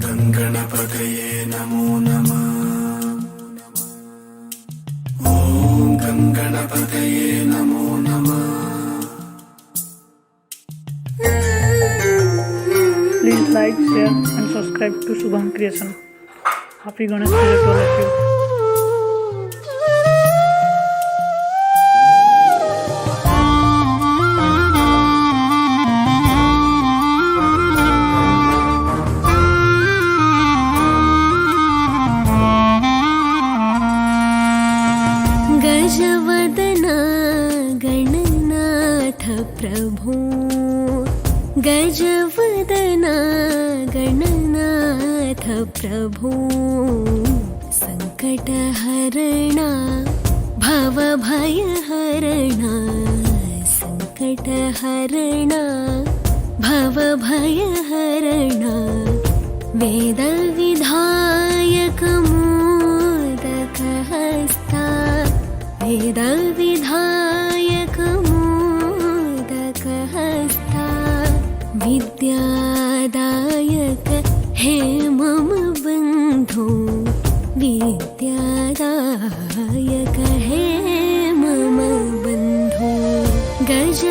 गणपतये नमो नमः। ॐ गणपतये नमो नमः। Please like, share and subscribe to Shubham Creation. Happy Ganesh Puja to all of you. गजवदना Gananath प्रभो, गजवदना गणनाथ प्रभो, सङ्कटहरणा भवभयहरणा, सङ्कटहरणा भवभयहरणा, वेदविधायकमोदकहस्ता, वेदविधायकमोदकहस्ता, विद्यादायक हे मम बन्धो, विद्यादायक हे मम बन्धो, गज